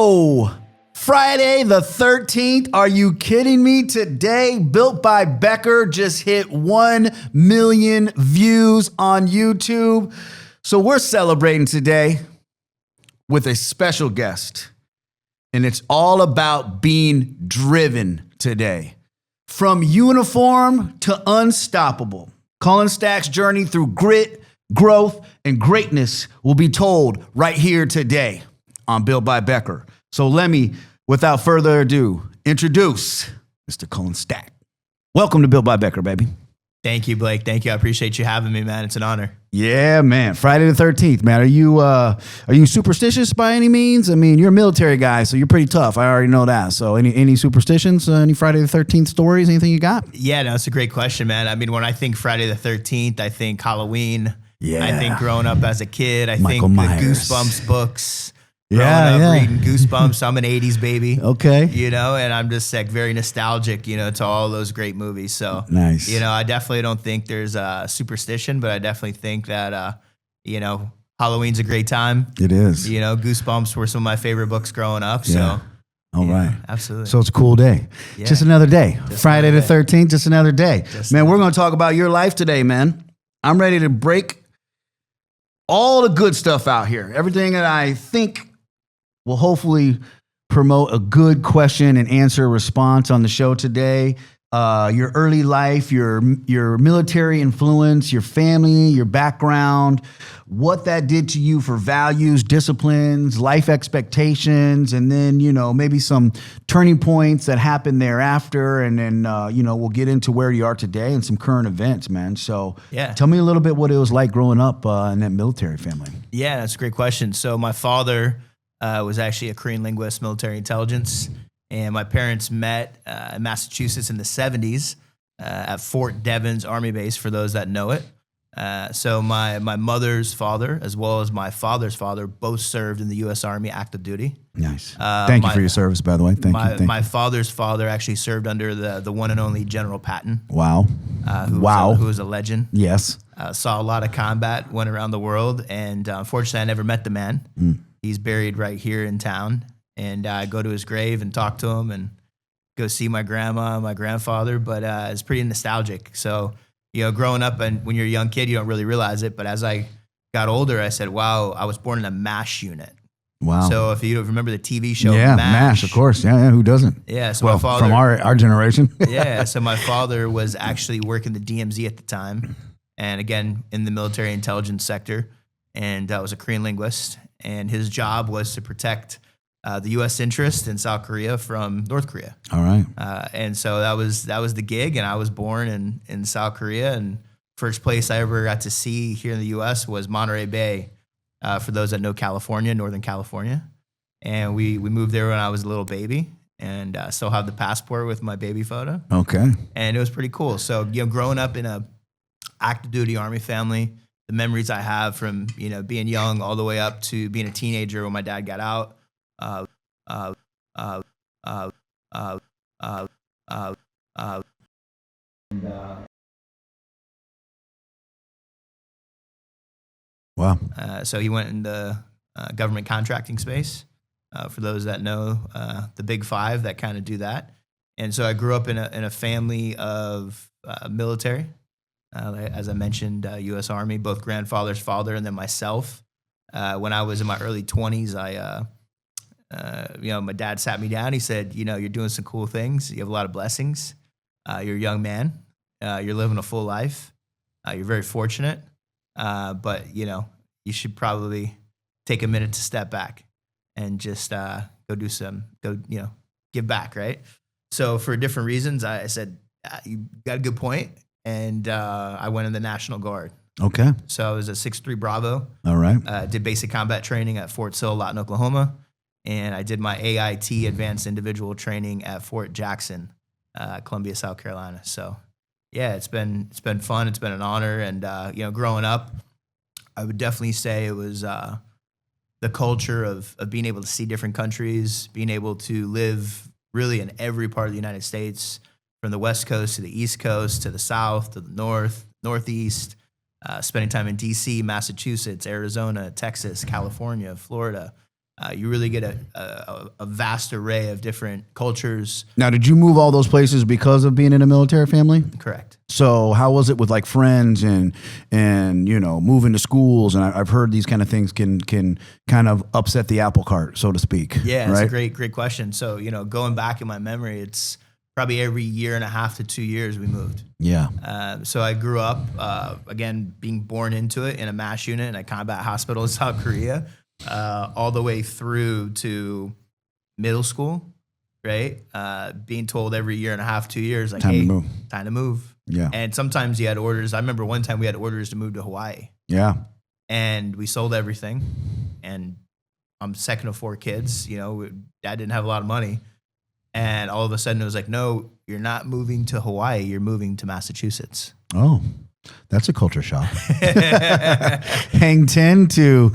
Whoa! Friday the 13th. Are you kidding me? Today, Built by Becker just hit 1 million views on YouTube. So we're celebrating today with a special guest. And it's all about being driven today. From uniform to unstoppable. Cullen Stack's journey through grit, growth, and greatness will be told right here today on Built by Becker. So let me, without further ado, introduce Mr. Cullen Stack. Welcome to Built by Becker, baby. Thank you, Blake. Thank you. I appreciate you having me, man. It's an honor. Yeah, man. Friday the 13th, man. Are you superstitious by any means? I mean, you're a military guy, so you're pretty tough. I already know that. So any superstitions, any Friday the 13th stories, anything you got? Yeah, no, it's a great question, man. I mean, when I think Friday the 13th, I think Halloween. Yeah. I think growing up as a kid, I Michael think Myers. the Goosebumps books. Yeah. Reading Goosebumps. I'm an 80s baby. Okay. You know, and I'm just like very nostalgic, you know, to all those great movies. So, Nice. you know, I definitely don't think there's a superstition, but I definitely think that, you know, Halloween's a great time. It is. You know, Goosebumps were some of my favorite books growing up. Yeah. So, All right. Absolutely. So it's a cool day. Yeah. Just another day. Just Friday another the 13th, just another day. Just Man, another we're going to talk about your life today, man. I'm ready to break all the good stuff out here. Everything that I think will hopefully promote a good question and answer response on the show today. Your early life, your military influence, your family, your background, what that did to you for values, disciplines, life expectations, and then, you know, maybe some turning points that happened thereafter. And then, you know, we'll get into where you are today and some current events, man. So Yeah. Tell me a little bit what it was like growing up in that military family. Yeah, that's a great question. So my father was actually a Korean linguist, military intelligence, and my parents met in Massachusetts in the 70s at Fort Devens Army Base, for those that know it. So my mother's father, as well as my father's father, both served in the U.S. Army active duty. Nice. Thank you for your service, by the way. Thank you. My father's father actually served under the one and only General Patton. Wow. Who was a legend. Yes. Saw a lot of combat, went around the world, and unfortunately, I never met the man. He's buried right here in town, and I go to his grave and talk to him and go see my grandma and my grandfather, but it's pretty nostalgic. So, you know, growing up, and when you're a young kid, you don't really realize it, but as I got older, I said, wow, I was born in a MASH unit. Wow. So if you remember the TV show MASH, of course. Yeah, who doesn't? Yeah, so well, my father, from our generation. yeah, so my father was actually working the DMZ at the time, and again, in the military intelligence sector, and was a Korean linguist, and his job was to protect the U.S. interest in South Korea from North Korea. All right. And so that was the gig, and I was born in South Korea, and first place I ever got to see here in the U.S. was Monterey Bay, for those that know California, Northern California. And we moved there when I was a little baby, and still have the passport with my baby photo. Okay. And it was pretty cool. So, you know, growing up in a active duty Army family, the memories I have from, you know, being young all the way up to being a teenager when my dad got out. Wow. So he went in the government contracting space. For those that know, the big five that kind of do that. And so I grew up in a family of military. As I mentioned, U.S. Army, both grandfather's father and then myself. When I was in my early 20s, you know, my dad sat me down. He said, you know, you're doing some cool things. You have a lot of blessings. You're a young man. You're living a full life. You're very fortunate. But, you know, you should probably take a minute to step back and just give back, right? So for different reasons, I said, you got a good point. And I went in the National Guard. Okay. So I was a 6'3" Bravo. All right. Did basic combat training at Fort Sill, Lawton, Oklahoma. And I did my AIT, Advanced Individual Training, at Fort Jackson, Columbia, South Carolina. So, yeah, it's been fun. It's been an honor. And, you know, growing up, I would definitely say it was the culture of being able to see different countries, being able to live really in every part of the United States, from the West Coast to the East Coast to the South to the North, Northeast, spending time in D.C., Massachusetts, Arizona, Texas, California, Florida, you really get a vast array of different cultures. Now, did you move all those places because of being in a military family? Correct. So how was it with like friends and moving to schools? And I've heard these kind of things can kind of upset the apple cart, so to speak. Yeah, right? it's a great question. So, going back in my memory, it's probably every year and a half to 2 years we moved. Yeah. So I grew up, again, being born into it in a MASH unit in a combat hospital in South Korea, all the way through to middle school, right? Being told every year and a half, 2 years, like, hey, time to move. Yeah. And sometimes you had orders. I remember one time we had orders to move to Hawaii. Yeah. And we sold everything. And I'm second of 4 kids. Dad didn't have a lot of money. And all of a sudden it was like, no, you're not moving to Hawaii. You're moving to Massachusetts. Oh, that's a culture shock. Hang 10 to,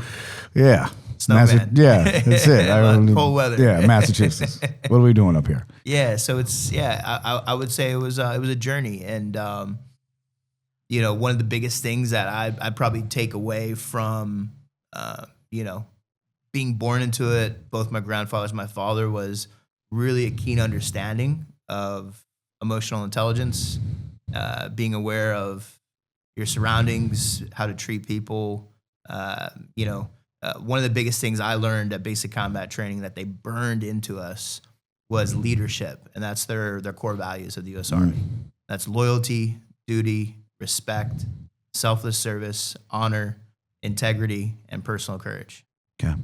yeah. Snowman. Yeah, that's it. Cold weather. Yeah, Massachusetts. What are we doing up here? Yeah, so it's I would say it was a journey, and one of the biggest things that I'd probably take away from being born into it, both my grandfathers, my father, was really a keen understanding of emotional intelligence, being aware of your surroundings, how to treat people, one of the biggest things I learned at basic combat training that they burned into us was leadership, and that's their core values of the U.S. Army. That's loyalty, duty, respect, selfless service, honor, integrity, and personal courage. Okay.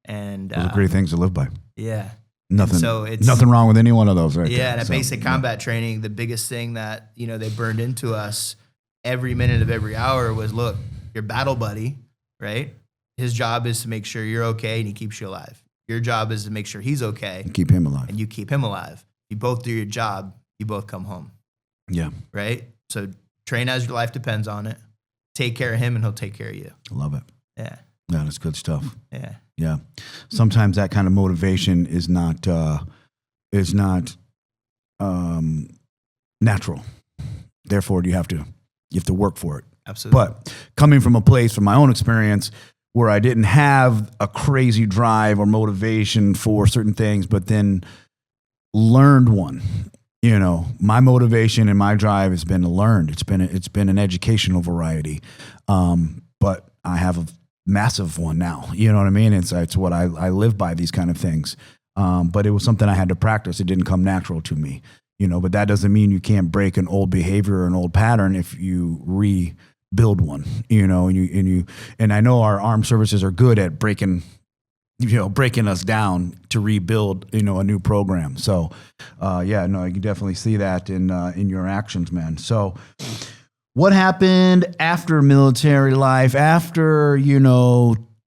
And those are great things to live by. Yeah. Nothing. So it's nothing wrong with any one of those, right? Yeah. there. And at basic combat training, the biggest thing that they burned into us every minute of every hour was, look, your battle buddy, right? His job is to make sure you're okay and he keeps you alive. Your job is to make sure he's okay. And keep him alive. And you keep him alive. You both do your job. You both come home. Yeah. Right? So train as your life depends on it. Take care of him and he'll take care of you. I love it. Yeah. Yeah, that's good stuff. Yeah. Yeah. Sometimes that kind of motivation is not natural. Therefore, you have to work for it. Absolutely. But coming from a place, from my own experience, where I didn't have a crazy drive or motivation for certain things, but then learned one. My motivation and my drive has been learned. It's been an educational variety, but I have a massive one now. You know what I mean? It's what I live by, these kind of things. But it was something I had to practice. It didn't come natural to me. But that doesn't mean you can't break an old behavior or an old pattern if you rebuild one. And I know our armed services are good at breaking us down to rebuild, a new program. So, I can definitely see that in your actions, man. So, what happened after military life? After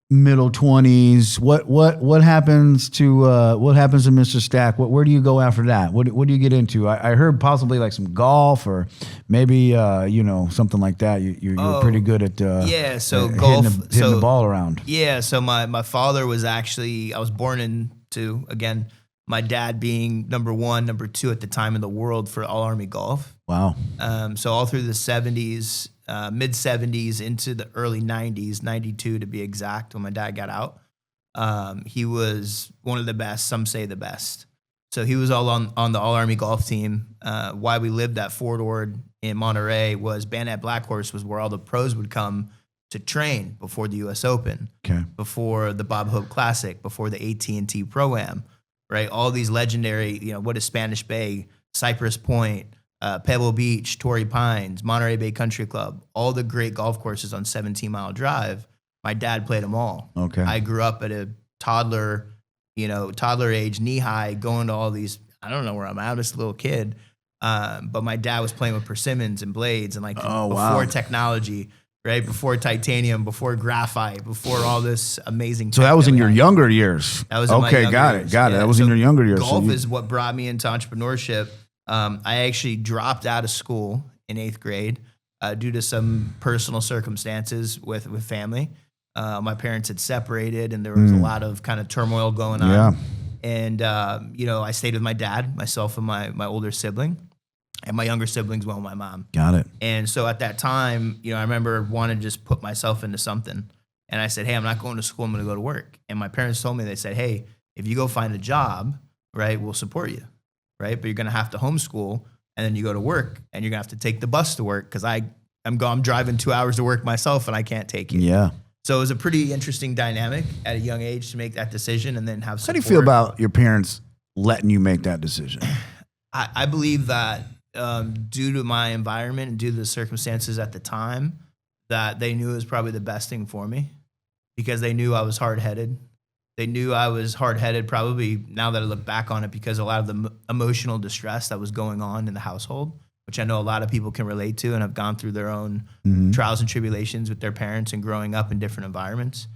middle 20s, what happens to Mr. Stack? Where do you go after that? What do you get into? I heard possibly like some golf or maybe something like that. You're pretty good at golf, hitting the ball around. Yeah, so my father was actually, I was born into, again, my dad being number 1, number 2 at the time in the world for all Army golf. Wow. So all through the 70s, mid 70s into the early 90s, 92 to be exact, when my dad got out. He was one of the best, some say the best. So he was all on the all-Army golf team. Why we lived at Fort Ord in Monterey was Bayonet Black Horse was where all the pros would come to train before the U.S. Open, before the Bob Hope Classic, before the AT&T Pro-Am, right? All these legendary, what is Spanish Bay, Cypress Point, Pebble Beach, Torrey Pines, Monterey Bay Country Club, all the great golf courses on 17-Mile Drive. My dad played them all. Okay. I grew up at a toddler age, knee high, going to all these, I don't know where I'm at, I'm just a little kid. But my dad was playing with persimmons and blades and before technology, right? Before titanium, before graphite, before all this amazing. So that was in your younger years. That was in my younger years. Got it. That was in your younger years. Golf is what brought me into entrepreneurship. I actually dropped out of school in 8th grade due to some personal circumstances with family. My parents had separated and there was a lot of kind of turmoil going on. Yeah. And, I stayed with my dad, myself and my older sibling, and my younger siblings went with my mom. Got it. And so at that time, I remember wanting to just put myself into something. And I said, hey, I'm not going to school. I'm going to go to work. And my parents told me, they said, hey, if you go find a job, right, we'll support you, right? But you're going to have to homeschool, and then you go to work, and you're going to have to take the bus to work because I'm driving 2 hours to work myself, and I can't take you. Yeah. So it was a pretty interesting dynamic at a young age to make that decision and then have support. How do you feel about your parents letting you make that decision? I believe that due to my environment and due to the circumstances at the time, that they knew it was probably the best thing for me because they knew I was hard-headed. They knew I was hard-headed probably now that I look back on it because a lot of the emotional distress that was going on in the household, which I know a lot of people can relate to and have gone through their own trials and tribulations with their parents and growing up in different environments.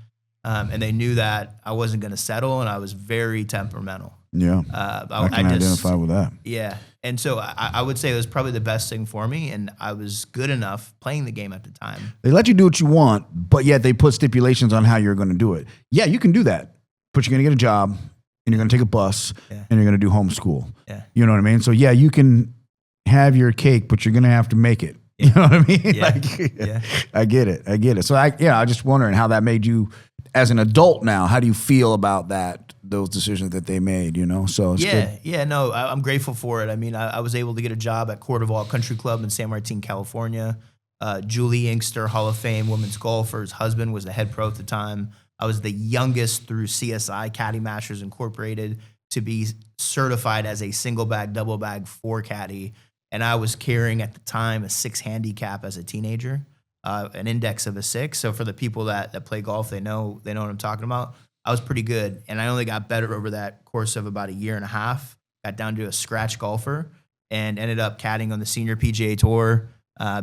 And they knew that I wasn't going to settle, and I was very temperamental. Yeah, I can identify with that. Yeah, and so I would say it was probably the best thing for me, and I was good enough playing the game at the time. They let you do what you want, but yet they put stipulations on how you're going to do it. Yeah, you can do that, but you're going to get a job, and you're going to take a bus, and you're going to do homeschool. Yeah. You know what I mean? So yeah, you can have your cake, but you're going to have to make it. Yeah. You know what I mean? Yeah. I get it. So I just wondering how that made you as an adult now. How do you feel about those decisions that they made, you know? So it's good. Yeah, no, I'm grateful for it. I mean, I was able to get a job at Cordoval Country Club in San Martin, California. Julie Inkster, Hall of Fame women's golfer's husband, was the head pro at the time. I was the youngest through CSI, Caddy Masters Incorporated, to be certified as a single bag, double bag 4 caddy. And I was carrying at the time a 6 handicap as a teenager, an index of a 6. So for the people that play golf, they know what I'm talking about. I was pretty good, and I only got better over that course of about a year and a half. Got down to a scratch golfer and ended up caddying on the senior PGA Tour,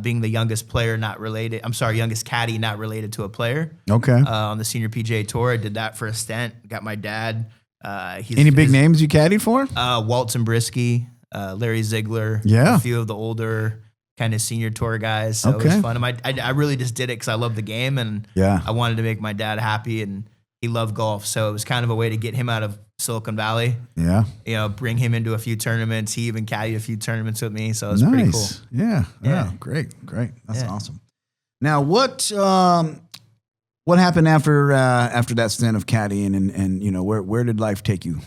being the youngest youngest caddy not related to a player. Okay. On the senior PGA Tour, I did that for a stint. Got my dad. Any big names you caddied for? Walt Zabriskie, Larry Ziegler. Yeah. A few of the older kind of senior tour guys. So It was fun. I really just did it because I love the game, and I wanted to make my dad happy, and he loved golf. So it was kind of a way to get him out of Silicon Valley. Yeah. You know, bring him into a few tournaments. He even caddied a few tournaments with me. So it was pretty cool. Yeah. Great. That's awesome. Now, what happened after that stint of caddying, and you know, where did life take you?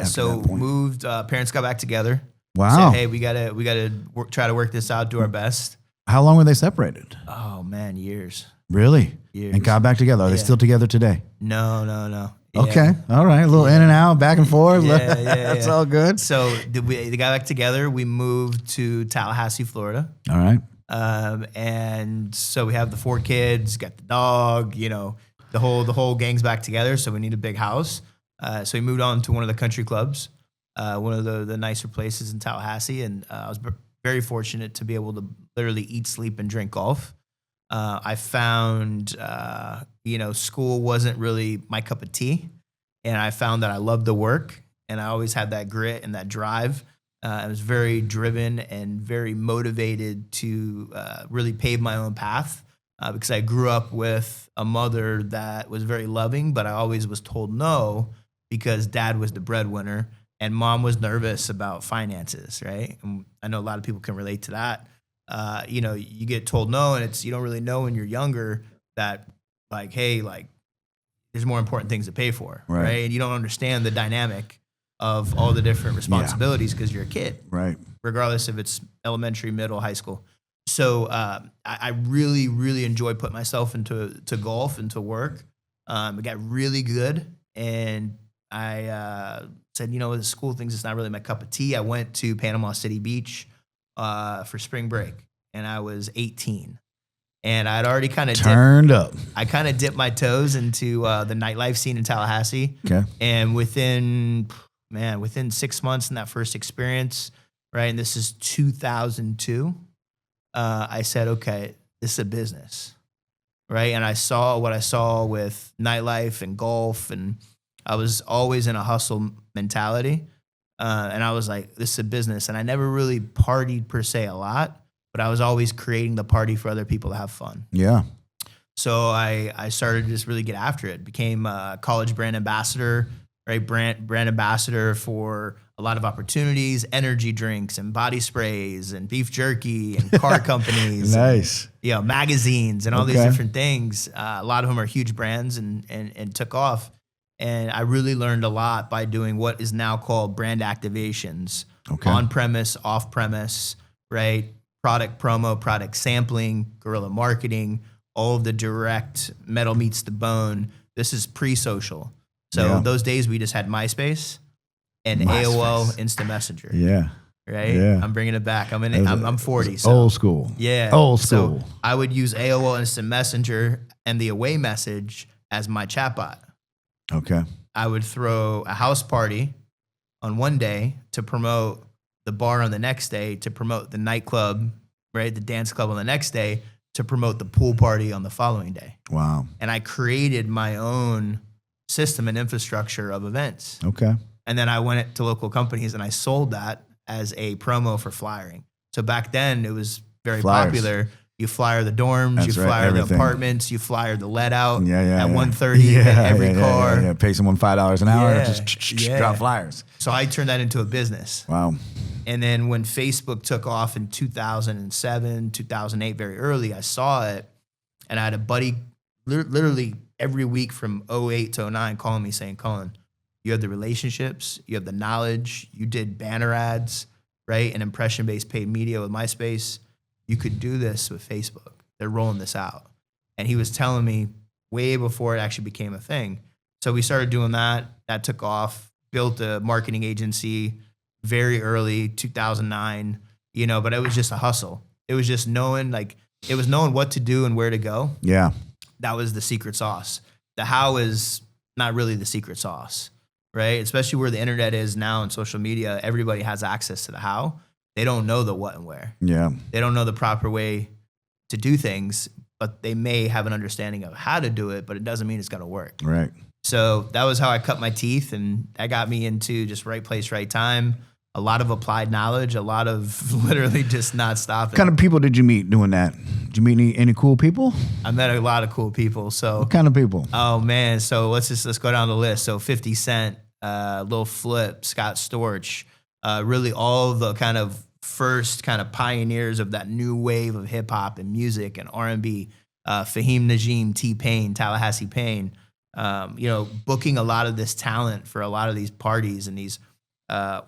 So moved, parents got back together. Wow. Said, hey, we gotta try to work this out, do our best. How long were they separated? Oh man, years. Really? Years. And got back together. Are they still together today? No. Yeah. Okay. All right. A little in and out, back and forth. Yeah. That's all good. So they got back together. We moved to Tallahassee, Florida. All right. And so we have the 4 kids, got the dog, you know, the whole gang's back together. So we need a big house. So we moved on to one of the country clubs, one of the nicer places in Tallahassee. And I was very fortunate to be able to literally eat, sleep, and drink golf. I found, school wasn't really my cup of tea. And I found that I loved the work, and I always had that grit and that drive. I was very driven and very motivated to really pave my own path because I grew up with a mother that was very loving, but I always was told no because dad was the breadwinner and mom was nervous about finances, right? And I know a lot of people can relate to that. You get told no, and you don't really know when you're younger that like, hey, like there's more important things to pay for, right? And you don't understand the dynamic of all the different responsibilities because you're a kid, right? Regardless if it's elementary, middle, high school. So I really, really enjoyed putting myself into golf and to work. I got really good, and I said, the school things, it's not really my cup of tea. I went to Panama City Beach for spring break, and I was 18. And I'd already kind of turned up. I kind of dipped my toes into the nightlife scene in Tallahassee. Okay. And within 6 months in that first experience, right, and this is 2002, I said, okay, this is a business, right? And I saw what I saw with nightlife and golf, and I was always in a hustle mentality. And I was like, this is a business. And I never really partied per se a lot, but I was always creating the party for other people to have fun. Yeah. So I started to just really get after it. Became a college brand ambassador, right? Brand ambassador for a lot of opportunities, energy drinks and body sprays and beef jerky and car companies. Nice. And, magazines and all these different things. A lot of them are huge brands and took off. And I really learned a lot by doing what is now called brand activations, on premise, off premise, right? Product promo, product sampling, guerrilla marketing, all of the direct metal meets the bone. This is pre-social. So those days we just had MySpace and AOL Instant Messenger. Yeah. Right? Yeah. I'm bringing it back. I'm 40. So. Old school. Yeah. Old school. So I would use AOL Instant Messenger and the away message as my chatbot. Okay. I would throw a house party on one day to promote the bar on the next day, to promote the nightclub, right? The dance club on the next day, to promote the pool party on the following day. Wow. And I created my own system and infrastructure of events. Okay. And then I went to local companies and I sold that as a promo for flyering. So back then it was very popular. You flyer the dorms, you flyer the apartments, you flyer the let out at 1:30 every car. Yeah. Pay someone $5 an hour, just drop flyers. So I turned that into a business. Wow. And then when Facebook took off in 2007, 2008, very early, I saw it. And I had a buddy literally every week from 08 to 09 calling me saying, Cullen, you have the relationships, you have the knowledge, you did banner ads, right? And impression-based paid media with MySpace. You could do this with Facebook. They're rolling this out. And he was telling me way before it actually became a thing. So we started doing that. That took off, built a marketing agency very early, 2009, but it was just a hustle. It was just knowing what to do and where to go. Yeah. That was the secret sauce. The how is not really the secret sauce, right? Especially where the internet is now and social media, everybody has access to the how. They don't know the what and where. Yeah. They don't know the proper way to do things, but they may have an understanding of how to do it, but it doesn't mean it's going to work. Right. So that was how I cut my teeth, and that got me into just right place, right time. A lot of applied knowledge, a lot of literally just not stopping. What kind of people did you meet doing that? Did you meet any cool people? I met a lot of cool people. So what kind of people? Oh man, so let's go down the list. So 50 Cent, Lil Flip, Scott Storch, really all the kind of first kind of pioneers of that new wave of hip hop and music and R&B. Fahim Najim, T-Pain, Tallahassee Payne. Booking a lot of this talent for a lot of these parties and these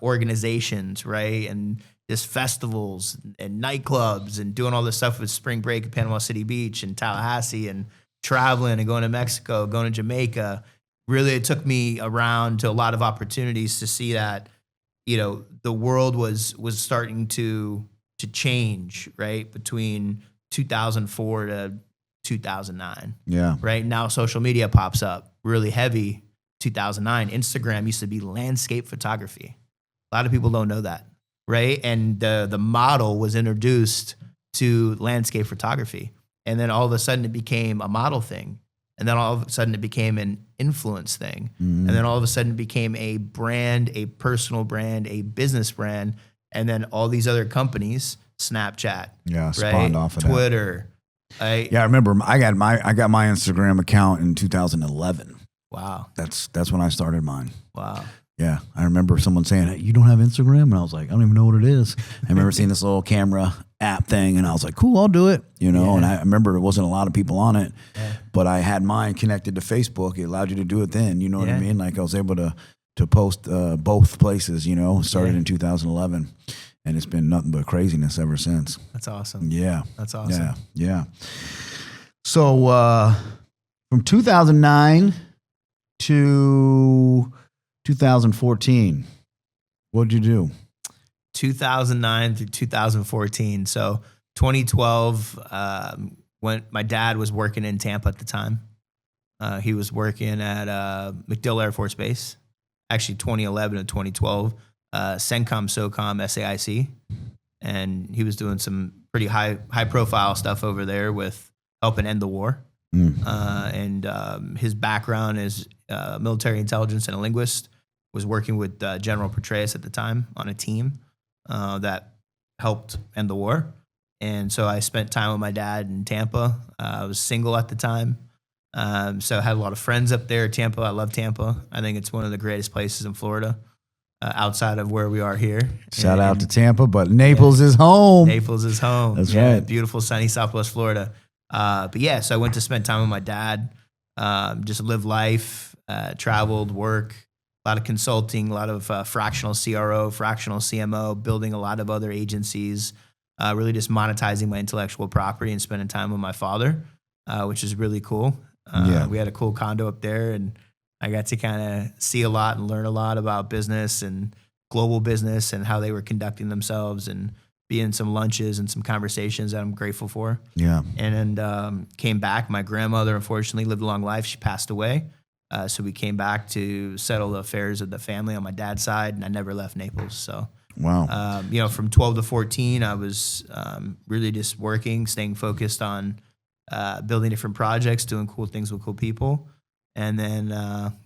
organizations, right? And just festivals and nightclubs and doing all this stuff with Spring Break at Panama City Beach and Tallahassee and traveling and going to Mexico, going to Jamaica. Really, it took me around to a lot of opportunities to see that, the world was starting to change, right? Between 2004 to 2009. Yeah. Right now, social media pops up really heavy. 2009, Instagram used to be landscape photography. A lot of people don't know that, right? And the model was introduced to landscape photography. And then all of a sudden it became a model thing. And then all of a sudden it became an influence thing. Mm-hmm. And then all of a sudden it became a brand, a personal brand, a business brand. And then all these other companies, Snapchat, spawned off of Twitter. I remember I got my Instagram account in 2011. Wow. That's when I started mine. Wow. Yeah. I remember someone saying, hey, you don't have Instagram? And I was like, I don't even know what it is. I remember seeing this little camera app thing and I was like, cool, I'll do it. And I remember there wasn't a lot of people on it, but I had mine connected to Facebook. It allowed you to do it then. You know what I mean? Like I was able to post both places, started in 2011. And it's been nothing but craziness ever since. That's awesome. Yeah. That's awesome. Yeah. So from 2009 to 2014, what did you do? 2009 through 2014. So 2012, when my dad was working in Tampa at the time. He was working at MacDill Air Force Base. Actually, 2011 and 2012. CENTCOM, SOCOM, SAIC, and he was doing some pretty high profile stuff over there with helping end the war. And his background is military intelligence and a linguist. Was working with General Petraeus at the time on a team that helped end the war. And so I spent time with my dad in Tampa. I was single at the time. So I had a lot of friends up there. Tampa, I love Tampa. I think it's one of the greatest places in Florida. outside of where we are here. Shout out to Tampa, but Naples is home. Naples is home. That's right. Beautiful, sunny Southwest Florida. But yeah, so I went to spend time with my dad, just live life, traveled, work, a lot of consulting, a lot of fractional CRO, fractional CMO, building a lot of other agencies, really just monetizing my intellectual property and spending time with my father, which is really cool. We had a cool condo up there, and I got to kind of see a lot and learn a lot about business and global business and how they were conducting themselves, and be in some lunches and some conversations that I'm grateful for. Yeah. And then came back. My grandmother, unfortunately, lived a long life. She passed away. So we came back to settle the affairs of the family on my dad's side, and I never left Naples. So, wow. From 12 to 14, I was really just working, staying focused on building different projects, doing cool things with cool people, and then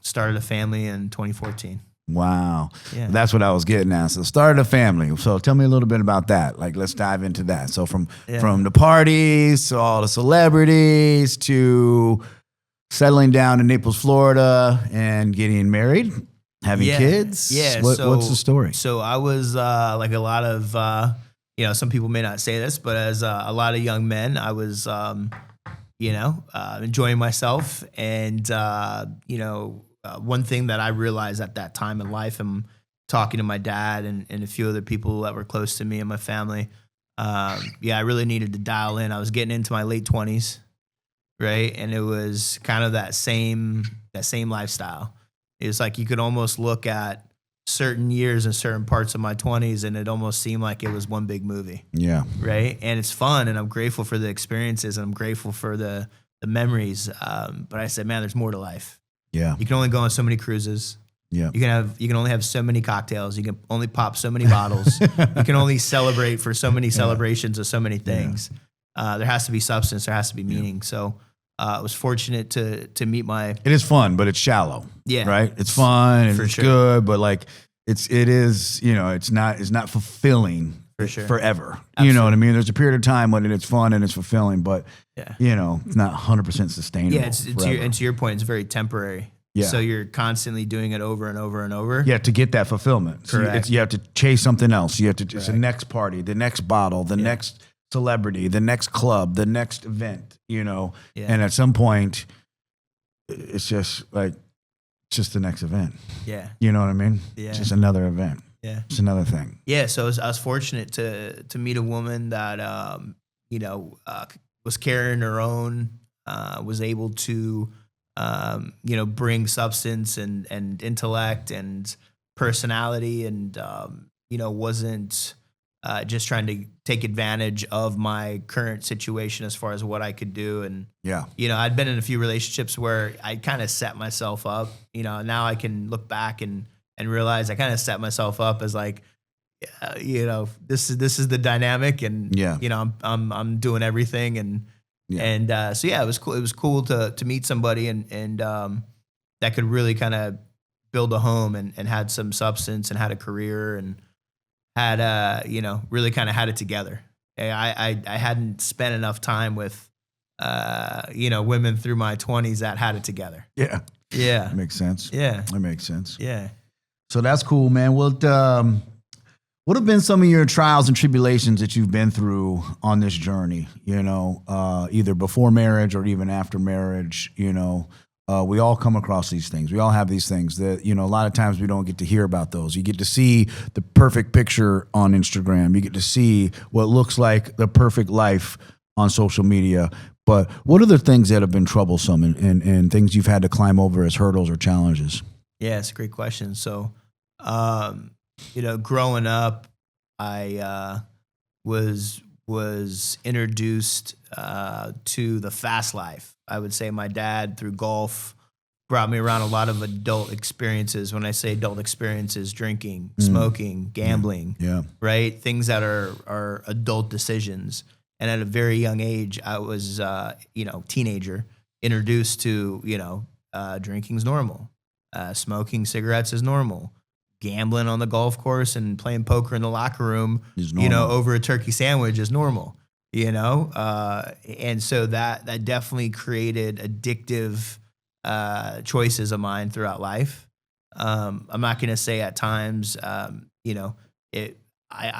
started a family in 2014. Wow. Yeah. That's what I was getting at. So started a family. So tell me a little bit about that. Like, let's dive into that. So from the parties to all the celebrities to settling down in Naples, Florida, and getting married, having kids. Yeah. What's the story? So I was like a lot of, some people may not say this, but as a lot of young men, I was, enjoying myself. And, one thing that I realized at that time in life, and talking to my dad and a few other people that were close to me and my family, I really needed to dial in. I was getting into my late 20s, right? And it was kind of that same lifestyle. It was like you could almost look at certain years and certain parts of my 20s, and it almost seemed like it was one big movie. Yeah. Right? And it's fun, and I'm grateful for the experiences, and I'm grateful for the memories. But I said, man, there's more to life. Yeah. You can only go on so many cruises. Yeah. You can only have so many cocktails. You can only pop so many bottles. You can only celebrate for so many celebrations of so many things. There has to be substance. There has to be meaning. So I was fortunate to meet my. It is fun, but it's shallow. Yeah. Right. It's fun and For it's sure. good, but like it is, it's not fulfilling For sure. forever. Absolutely. You know what I mean? There's a period of time when it's fun and it's fulfilling, but Yeah. it's not 100% sustainable. Yeah. To your point, it's very temporary. Yeah. So you're constantly doing it over and over and over. Yeah, to get that fulfillment. So Correct. you have to chase something else. You have to, it's the Correct. next party, the next bottle, the next celebrity, the next club, the next event, Yeah. And at some point, it's just the next event. Yeah. You know what I mean? Yeah. It's just another event. Yeah. It's another thing. Yeah. So I was fortunate to meet a woman that, was carrying her own, was able to, bring substance and intellect and personality, and, wasn't just trying to take advantage of my current situation as far as what I could do. And, I'd been in a few relationships where I kind of set myself up, now I can look back and realize I kind of set myself up as like, this is the dynamic, and, I'm doing everything. And, it was cool. It was cool to meet somebody and that could really kind of build a home and had some substance and had a career and had really kind of had it together. I hadn't spent enough time with women through my 20s that had it together. Yeah. Yeah. That makes sense. Yeah. That makes sense. Yeah. So that's cool, man. What have been some of your trials and tribulations that you've been through on this journey, either before marriage or even after marriage? We all come across these things. We all have these things that, a lot of times we don't get to hear about those. You get to see the perfect picture on Instagram. You get to see what looks like the perfect life on social media. But what are the things that have been troublesome and things you've had to climb over as hurdles or challenges? Yeah, it's a great question. So, growing up, I was introduced to the fast life. I would say my dad, through golf, brought me around a lot of adult experiences. When I say adult experiences, drinking, smoking, gambling, right? Things that are adult decisions. And at a very young age, I was, teenager, introduced to, drinking's normal. Smoking cigarettes is normal. Gambling on the golf course and playing poker in the locker room, over a turkey sandwich is normal, and so that definitely created addictive choices of mine throughout life. I'm not going to say at times, I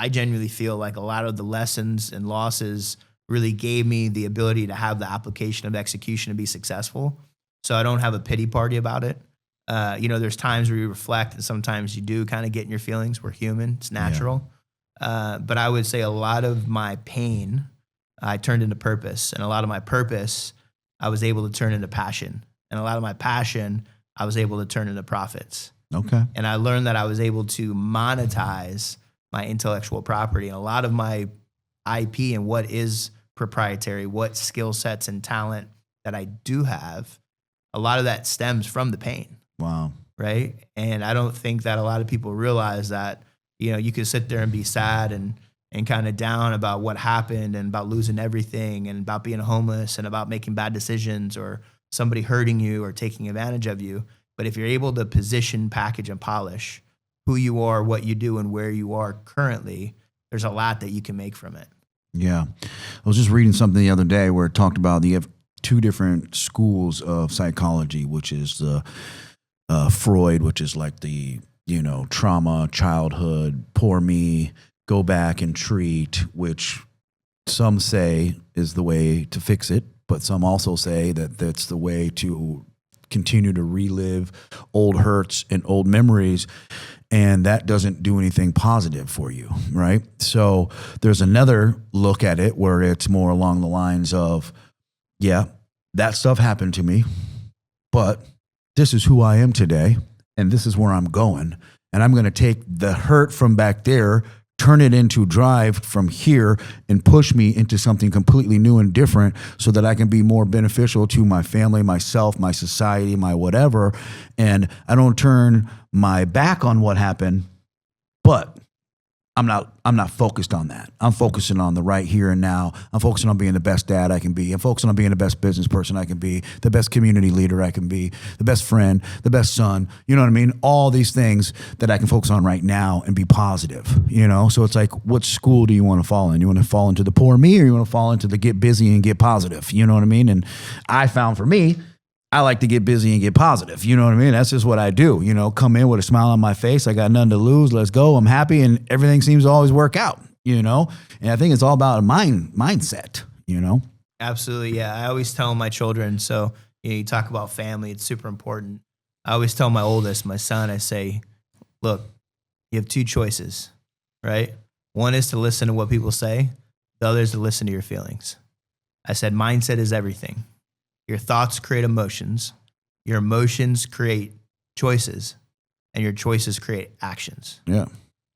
genuinely feel like a lot of the lessons and losses really gave me the ability to have the application of execution to be successful. So I don't have a pity party about it. There's times where you reflect and sometimes you do kind of get in your feelings. We're human. It's natural. But I would say a lot of my pain, I turned into purpose. And a lot of my purpose, I was able to turn into passion. And a lot of my passion, I was able to turn into profits. Okay. And I learned that I was able to monetize my intellectual property. And a lot of my IP and what is proprietary, what skill sets and talent that I do have, a lot of that stems from the pain. Wow. Right. And I don't think that a lot of people realize that, you could sit there and be sad and kind of down about what happened and about losing everything and about being homeless and about making bad decisions or somebody hurting you or taking advantage of you. But if you're able to position, package, and polish who you are, what you do, and where you are currently, there's a lot that you can make from it. Yeah. I was just reading something the other day where it talked about you have two different schools of psychology, which is the Freud, which is like the, trauma, childhood, poor me, go back and treat, which some say is the way to fix it. But some also say that that's the way to continue to relive old hurts and old memories. And that doesn't do anything positive for you, right? So there's another look at it where it's more along the lines of, yeah, that stuff happened to me, but this is who I am today, and this is where I'm going. And I'm going to take the hurt from back there, turn it into drive from here, and push me into something completely new and different so that I can be more beneficial to my family, myself, my society, my whatever. And I don't turn my back on what happened, but I'm not focused on that. I'm focusing on the right here and now. I'm focusing on being the best dad I can be. I'm focusing on being the best business person I can be, the best community leader I can be, the best friend, the best son. You know what I mean? All these things that I can focus on right now and be positive, So it's like, what school do you want to fall in? You want to fall into the poor me, or you want to fall into the get busy and get positive? You know what I mean? And I found for me, I like to get busy and get positive. You know what I mean? That's just what I do. Come in with a smile on my face. I got nothing to lose. Let's go. I'm happy. And everything seems to always work out, And I think it's all about a mindset, Absolutely. Yeah. I always tell my children, so you talk about family, it's super important. I always tell my oldest, my son, I say, look, you have two choices, right? One is to listen to what people say. The other is to listen to your feelings. I said, mindset is everything. Your thoughts create emotions. Your emotions create choices, and your choices create actions. Yeah.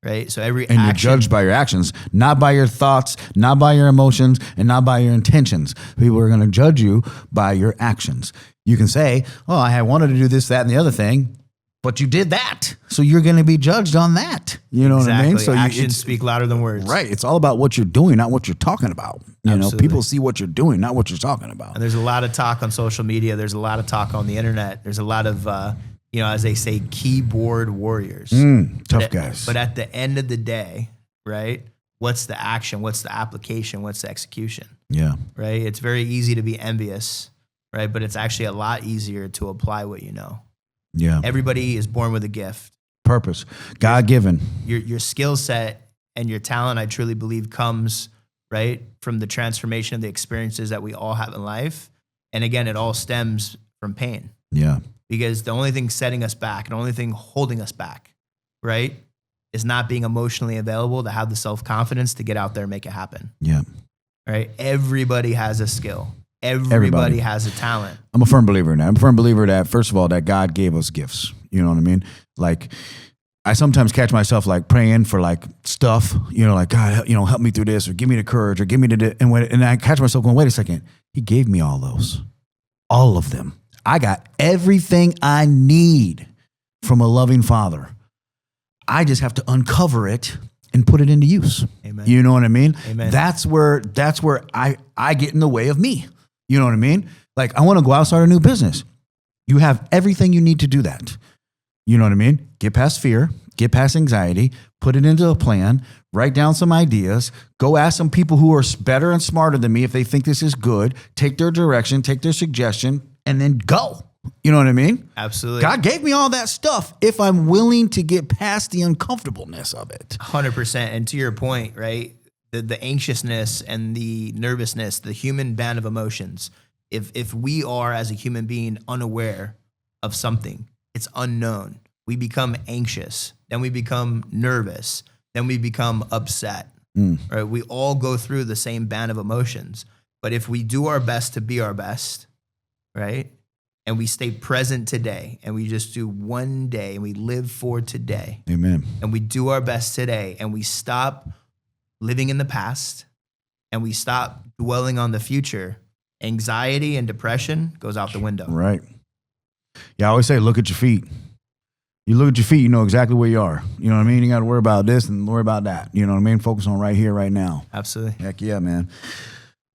Right. So you're judged by your actions, not by your thoughts, not by your emotions, and not by your intentions. People are going to judge you by your actions. You can say, "Oh, I wanted to do this, that, and the other thing," but you did that, so you're going to be judged on that. You know what I mean? So actions speak louder than words. Right. It's all about what you're doing, not what you're talking about. People see what you're doing, not what you're talking about. And there's a lot of talk on social media. There's a lot of talk on the internet. There's a lot of, as they say, keyboard warriors. Tough guys. But at the end of the day, right, what's the action? What's the application? What's the execution? Yeah. Right? It's very easy to be envious, right? But it's actually a lot easier to apply what you know. Yeah. Everybody is born with a gift. Purpose. God-given. Your skill set and your talent, I truly believe, comes, right, from the transformation of the experiences that we all have in life. And again, it all stems from pain. Yeah. Because the only thing setting us back, the only thing holding us back, right, is not being emotionally available to have the self-confidence to get out there and make it happen. Yeah. Right? Everybody has a skill. Everybody has a talent. I'm a firm believer in that. I'm a firm believer that, first of all, that God gave us gifts. You know what I mean? Like, I sometimes catch myself like praying for like stuff, like, God, help me through this, or give me the courage, or give me and I catch myself going, wait a second. He gave me all those, all of them. I got everything I need from a loving Father. I just have to uncover it and put it into use. Amen. You know what I mean? Amen. That's where I get in the way of me. You know what I mean? Like, I want to go out and start a new business. You have everything you need to do that. You know what I mean? Get past fear, get past anxiety, put it into a plan, write down some ideas, go ask some people who are better and smarter than me if they think this is good, take their direction, take their suggestion, and then go. You know what I mean? Absolutely. God gave me all that stuff if I'm willing to get past the uncomfortableness of it. 100%. And to your point, right? The anxiousness and the nervousness, the human band of emotions. If we are, as a human being, unaware of something, it's unknown, we become anxious, then we become nervous, then we become upset. Right? We all go through the same band of emotions. But if we do our best to be our best, right? And we stay present today, and we just do one day, and we live for today. Amen. And we do our best today, and we stop living in the past, and we stop dwelling on the future, anxiety and depression goes out the window. Right. Yeah, I always say, look at your feet. You look at your feet, you know exactly where you are. You know what I mean? You got to worry about this and worry about that. You know what I mean? Focus on right here, right now. Absolutely. Heck yeah, man.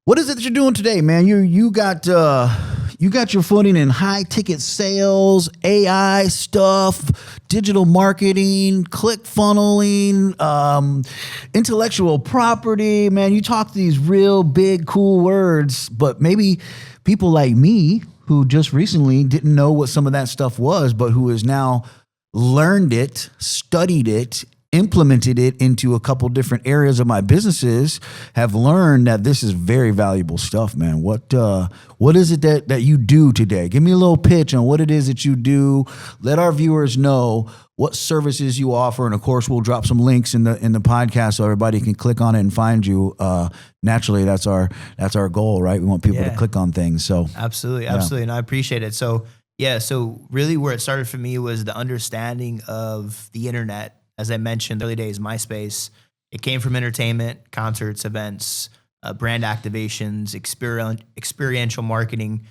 What is it that you're doing today, man? You got your footing in high ticket sales, AI stuff, digital marketing, click funneling, intellectual property. Man, you talk these real big, cool words, but maybe people like me who just recently didn't know what some of that stuff was, but who has now learned it, studied it, implemented it into a couple different areas of my businesses, have learned that this is very valuable stuff, man. What is it that you do today? Give me a little pitch on what it is that you do. Let our viewers know what services you offer, and of course, we'll drop some links in the podcast so everybody can click on it and find you. Naturally, that's our goal, right? We want people to click on things. So absolutely, and I appreciate it. So really, where it started for me was the understanding of the internet. As I mentioned, early days, MySpace, it came from entertainment, concerts, events, brand activations, experiential marketing,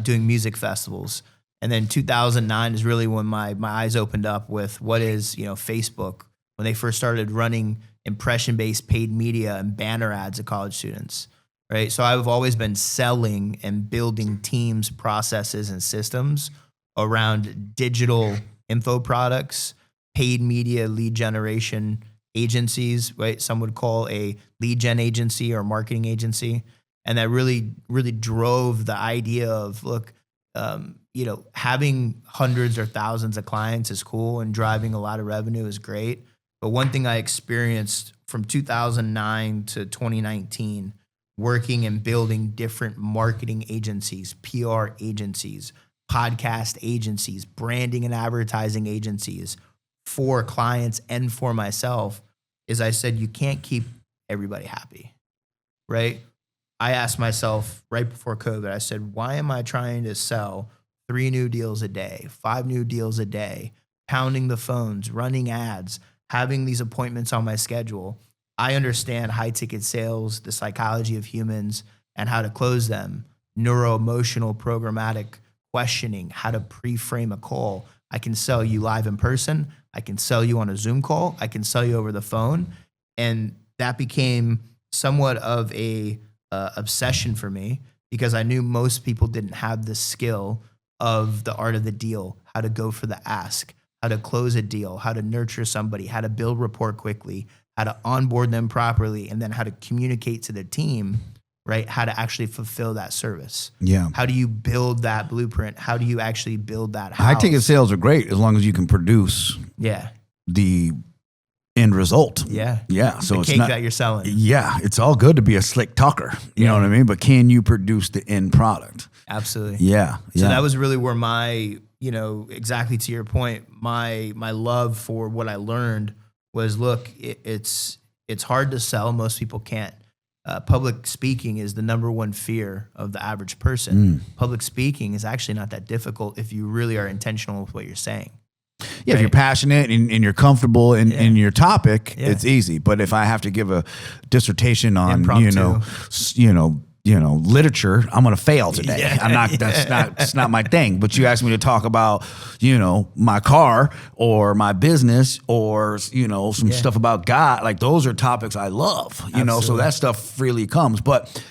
doing music festivals. And then 2009 is really when my eyes opened up with what is, Facebook, when they first started running impression-based paid media and banner ads at college students, right? So I've always been selling and building teams, processes, and systems around digital info products, paid media lead generation agencies, right? Some would call a lead gen agency or marketing agency. And that really, really drove the idea of, look, having hundreds or thousands of clients is cool and driving a lot of revenue is great. But one thing I experienced from 2009 to 2019, working and building different marketing agencies, PR agencies, podcast agencies, branding and advertising agencies, for clients and for myself, is I said, you can't keep everybody happy, right? I asked myself right before COVID, I said, why am I trying to sell 3 new deals a day, 5 new deals a day, pounding the phones, running ads, having these appointments on my schedule? I understand high ticket sales, the psychology of humans and how to close them, neuro-emotional programmatic questioning, how to pre-frame a call. I can sell you live in person. I can sell you on a Zoom call. I can sell you over the phone. And that became somewhat of a obsession for me, because I knew most people didn't have the skill of the art of the deal, how to go for the ask, how to close a deal, how to nurture somebody, how to build rapport quickly, how to onboard them properly, and then how to communicate to the team, right? How to actually fulfill that service. Yeah. How do you build that blueprint? How do you actually build that house? High ticket sales are great as long as you can produce the end result. Yeah. Yeah. So the it's cake not that you're selling. Yeah. It's all good to be a slick talker. You know what I mean? But can you produce the end product? Absolutely. Yeah. So that was really where my, exactly to your point, my love for what I learned was, look, it's hard to sell. Most people can't. Public speaking is the number one fear of the average person. Public speaking is actually not that difficult if you really are intentional with what you're saying. Yeah, if you're passionate and you're comfortable in your topic, it's easy. But if I have to give a dissertation on, literature, I'm going to fail today. I'm not. That's not my thing. But you asked me to talk about, my car or my business or some stuff about God. Like, those are topics I love. So that stuff freely comes. But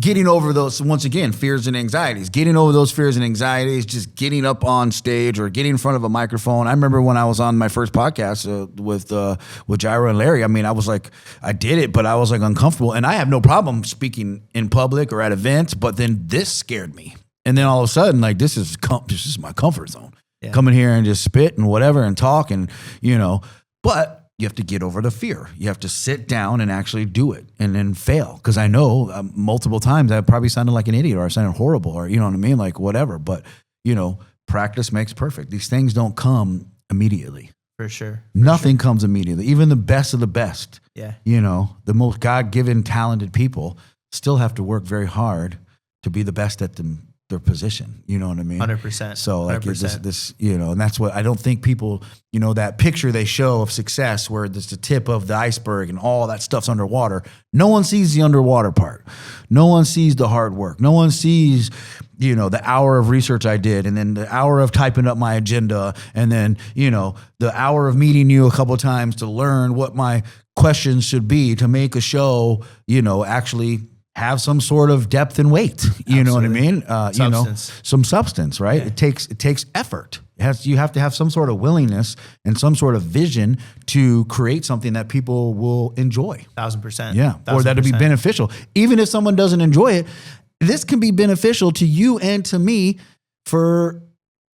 getting over those, once again, fears and anxieties. Getting over those fears and anxieties, just getting up on stage or getting in front of a microphone. I remember when I was on my first podcast with Gyro and Larry. I mean, I did it, but I was uncomfortable. And I have no problem speaking in public or at events, but then this scared me. And then all of a sudden, like, this is my comfort zone. Yeah. Come in here and just spit and whatever and talk and, but you have to get over the fear. You have to sit down and actually do it and then fail. Because I know multiple times I probably sounded like an idiot or I sounded horrible or, you know what I mean? Like whatever. But, practice makes perfect. These things don't come immediately. For sure. Nothing comes immediately. Even the best of the best. Yeah. The most God-given, talented people still have to work very hard to be the best at their position. You know what I mean? 100%. So like 100%. this, and that's what I don't think people, that picture they show of success where it's the tip of the iceberg and all that stuff's underwater. No one sees the underwater part. No one sees the hard work. No one sees, the hour of research I did and then the hour of typing up my agenda and then, the hour of meeting you a couple of times to learn what my questions should be to make a show, actually have some sort of depth and weight. You know what I mean? Substance. Some substance, right? Yeah. It takes effort. You have to have some sort of willingness and some sort of vision to create something that people will enjoy. 1,000%. Yeah. 1,000%. Or that'll be beneficial. Even if someone doesn't enjoy it, this can be beneficial to you and to me for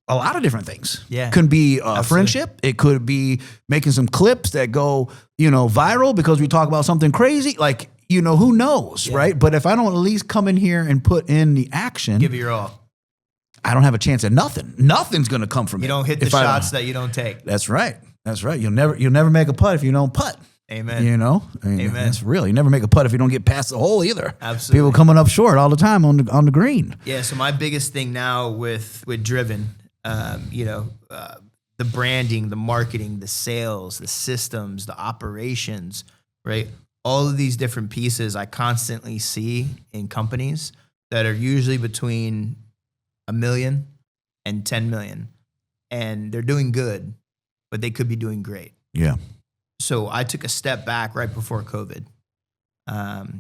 a lot of different things. Yeah. Could be a friendship. It could be making some clips that go, viral because we talk about something crazy. Like, who knows, right? But if I don't at least come in here and put in the action, give it your all. I don't have a chance at nothing. Nothing's going to come from it. You don't hit the shots that you don't take. That's right. That's right. You'll never make a putt if you don't putt. Amen. Amen. That's real. You never make a putt if you don't get past the hole either. Absolutely. People coming up short all the time on the green. Yeah. So my biggest thing now with Driven, the branding, the marketing, the sales, the systems, the operations, right? All of these different pieces I constantly see in companies that are usually between $1 million and 10 million, and they're doing good, but they could be doing great. Yeah. So I took a step back right before COVID. It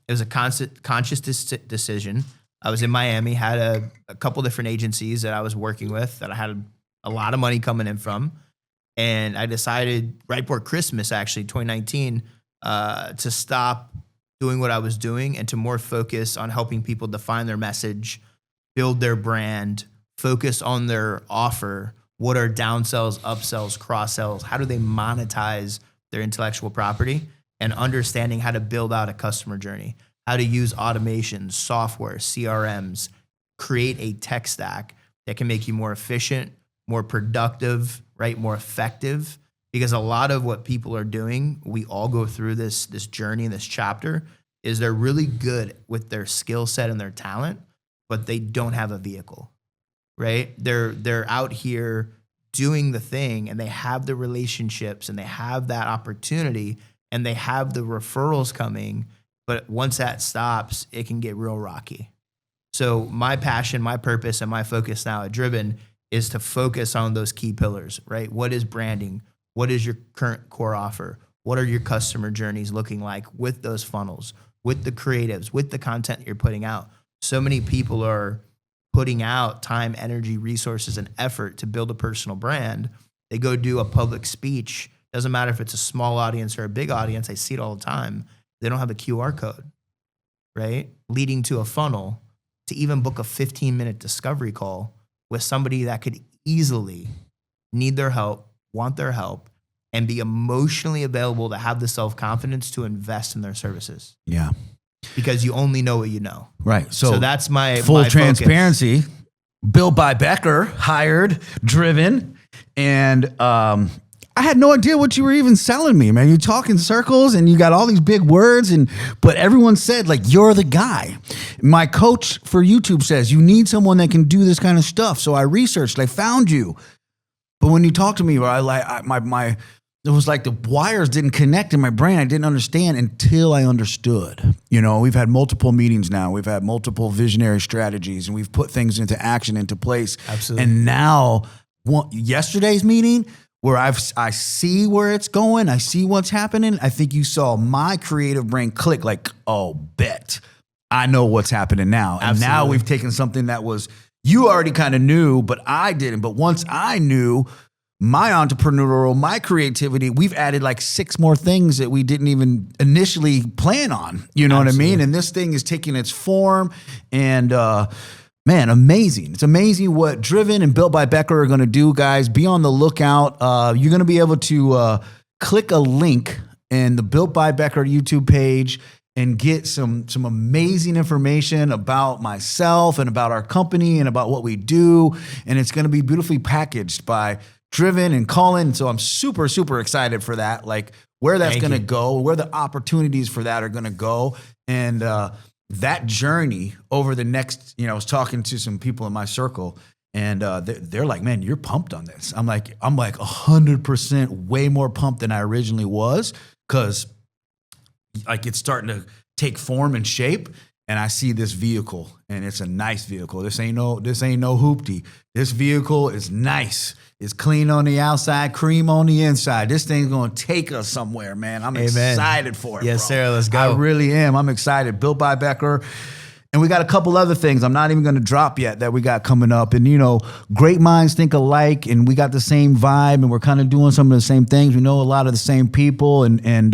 was a conscious decision. I was in Miami, had a couple different agencies that I was working with that I had a lot of money coming in from. And I decided right before Christmas, actually, 2019, to stop doing what I was doing and to more focus on helping people define their message, build their brand, focus on their offer. What are downsells, upsells, cross-sells? How do they monetize their intellectual property? And understanding how to build out a customer journey, how to use automations, software, CRMs, create a tech stack that can make you more efficient, more productive, right? More effective. Because a lot of what people are doing, we all go through this journey, this chapter, is they're really good with their skill set and their talent, but they don't have a vehicle. Right? They're out here doing the thing and they have the relationships and they have that opportunity and they have the referrals coming. But once that stops, it can get real rocky. So my passion, my purpose, and my focus now at Driven is to focus on those key pillars, right? What is branding? What is your current core offer? What are your customer journeys looking like with those funnels, with the creatives, with the content you're putting out? So many people are putting out time, energy, resources, and effort to build a personal brand. They go do a public speech. Doesn't matter if it's a small audience or a big audience. I see it all the time. They don't have a QR code, right? Leading to a funnel to even book a 15-minute discovery call with somebody that could easily need their help, want their help, and be emotionally available to have the self-confidence to invest in their services. Yeah. Because you only know what you know. Right. So that's my full my transparency. Built by Becker, hired, Driven, and I had no idea what you were even selling me, man. You talk in circles and you got all these big words, but everyone said like you're the guy. My coach for YouTube says you need someone that can do this kind of stuff. So I researched, I found you. But when you talk to me, it was like the wires didn't connect in my brain. I didn't understand until I understood. We've had multiple meetings now. We've had multiple visionary strategies, and we've put things into action, into place. Absolutely. And now, yesterday's meeting, where I see where it's going, I see what's happening. I think you saw my creative brain click like, oh, bet. I know what's happening now. And now we've taken something that was, you already kind of knew, but I didn't. But once I knew, my entrepreneurial, my creativity, we've added like 6 more things that we didn't even initially plan on. You know what I mean? And this thing is taking its form. And Man, amazing. It's amazing what Driven and Built by Becker are going to do, guys. Be on the lookout. You're going to be able to click a link in the Built by Becker YouTube page and get some amazing information about myself and about our company and about what we do. And it's going to be beautifully packaged by Driven and Cullen. So I'm super, super excited for that, like where that's going to go, where the opportunities for that are going to go. And that journey over the next, I was talking to some people in my circle, and they're like, man, you're pumped on this. I'm like 100% way more pumped than I originally was, because like it's starting to take form and shape. And I see this vehicle, and it's a nice vehicle. This ain't no hoopty. This vehicle is nice. It's clean on the outside, cream on the inside. This thing's going to take us somewhere, man. I'm excited for it, Yes, bro. sir. Let's go. I really am. I'm excited. Built by Becker. And we got a couple other things I'm not even going to drop yet that we got coming up. And, great minds think alike, and we got the same vibe, and we're kind of doing some of the same things. We know a lot of the same people and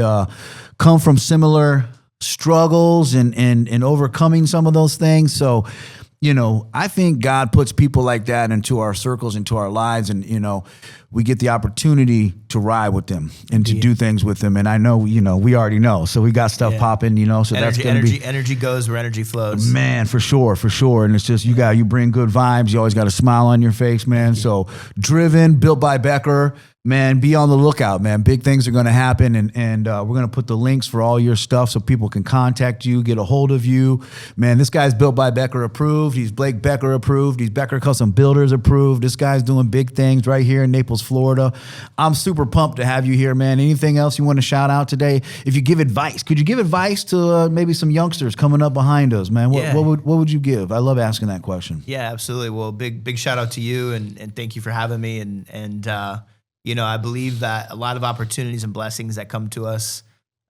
come from similar struggles and overcoming some of those things. So, I think God puts people like that into our circles, into our lives, and, we get the opportunity to ride with them and to do things with them. And I know, we already know. So we got stuff popping, so that's going to be... Energy goes where energy flows. Man, for sure. And it's just, you bring good vibes. You always got a smile on your face, man. So Driven, Built by Becker. Man, be on the lookout, man. Big things are going to happen, and we're going to put the links for all your stuff so people can contact you, get a hold of you. Man, this guy's Built by Becker approved. He's Blake Becker approved. He's Becker Custom Builders approved. This guy's doing big things right here in Naples, Florida. I'm super pumped to have you here, man. Anything else you want to shout out today? If you give advice, could you give advice to maybe some youngsters coming up behind us, man? What would you give? I love asking that question. Yeah, absolutely. Well, big shout out to you, and thank you for having me. And I believe that a lot of opportunities and blessings that come to us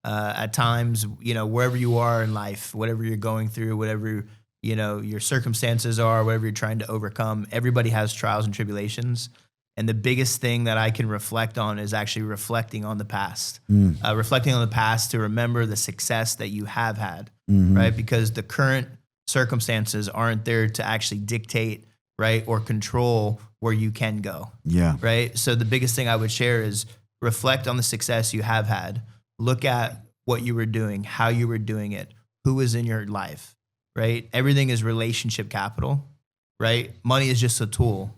at times, wherever you are in life, whatever you're going through, whatever, your circumstances are, whatever you're trying to overcome, everybody has trials and tribulations. And the biggest thing that I can reflect on is actually reflecting on the past, reflecting on the past to remember the success that you have had, right? Because the current circumstances aren't there to actually dictate, right, or control where you can go. Yeah. Right. So the biggest thing I would share is reflect on the success you have had. Look at what you were doing, how you were doing it, who was in your life, right? Everything is relationship capital, right? Money is just a tool,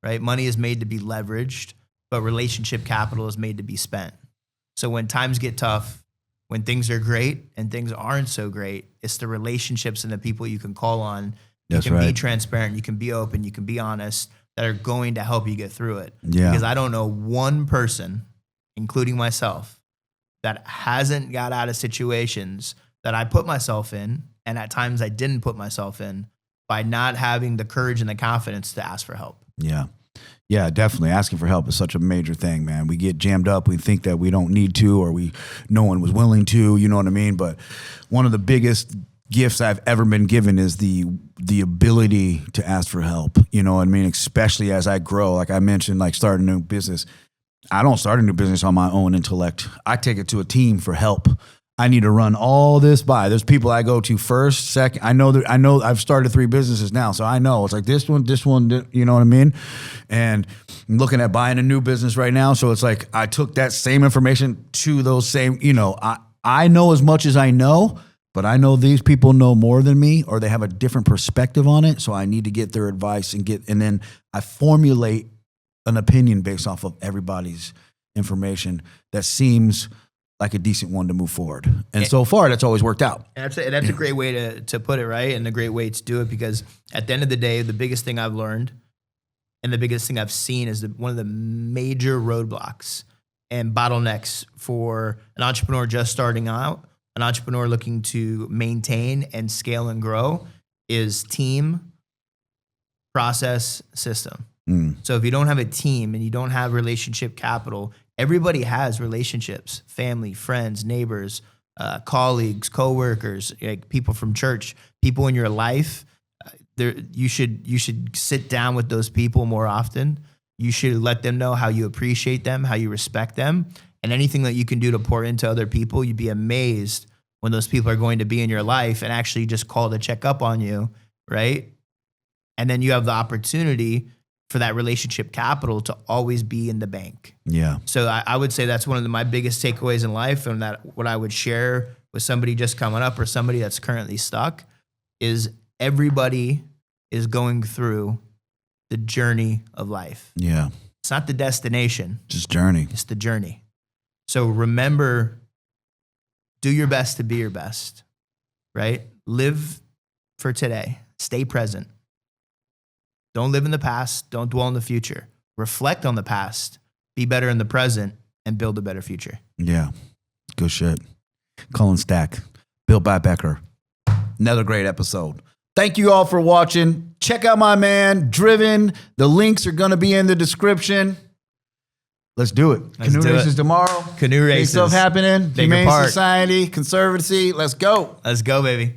right? Money is made to be leveraged, but relationship capital is made to be spent. So when times get tough, when things are great and things aren't so great, it's the relationships and the people you can call on. You can be transparent, you can be open, you can be honest, that are going to help you get through it. Yeah. Because I don't know one person, including myself, that hasn't got out of situations that I put myself in, and at times I didn't put myself in, by not having the courage and the confidence to ask for help. Yeah. Yeah, definitely. Asking for help is such a major thing, man. We get jammed up. We think that we don't need to, or no one was willing to, you know what I mean? But one of the biggest gifts I've ever been given is the ability to ask for help. You know what I mean? Especially as I grow, like I mentioned, like starting a new business. I don't start a new business on my own intellect. I take it to a team for help. I need to run all this by. There's people I go to first, second. I know I've started 3 businesses now, so I know it's like this one, you know what I mean? And I'm looking at buying a new business right now. So it's like I took that same information to those same, I know as much as I know, but I know these people know more than me, or they have a different perspective on it. So I need to get their advice and then I formulate an opinion based off of everybody's information that seems like a decent one to move forward. And so far, that's always worked out. That's a great way to put it, right? And a great way to do it, because at the end of the day, the biggest thing I've learned and the biggest thing I've seen is one of the major roadblocks and bottlenecks for an entrepreneur just starting out, an entrepreneur looking to maintain and scale and grow, is team, process, system. So if you don't have a team and you don't have relationship capital, everybody has relationships, family, friends, neighbors, colleagues, coworkers, like people from church, people in your life. You should sit down with those people more often. You should let them know how you appreciate them, how you respect them, and anything that you can do to pour into other people. You'd be amazed when those people are going to be in your life and actually just call to check up on you, right? And then you have the opportunity for that relationship capital to always be in the bank. Yeah. So I would say that's one of my biggest takeaways in life, and that what I would share with somebody just coming up or somebody that's currently stuck is everybody is going through the journey of life. Yeah. It's not the destination. Just journey. It's the journey. So remember, do your best to be your best, right? Live for today. Stay present. Don't live in the past. Don't dwell in the future. Reflect on the past. Be better in the present and build a better future. Yeah. Good shit. Cullen Stack, built by Becker. Another great episode. Thank you all for watching. Check out my man, Driven. The links are going to be in the description. Let's do it. Let's Canoe do races it. tomorrow. Canoe races. Big stuff happening. Becker Humane Park. Society, Conservancy. Let's go. Let's go, baby.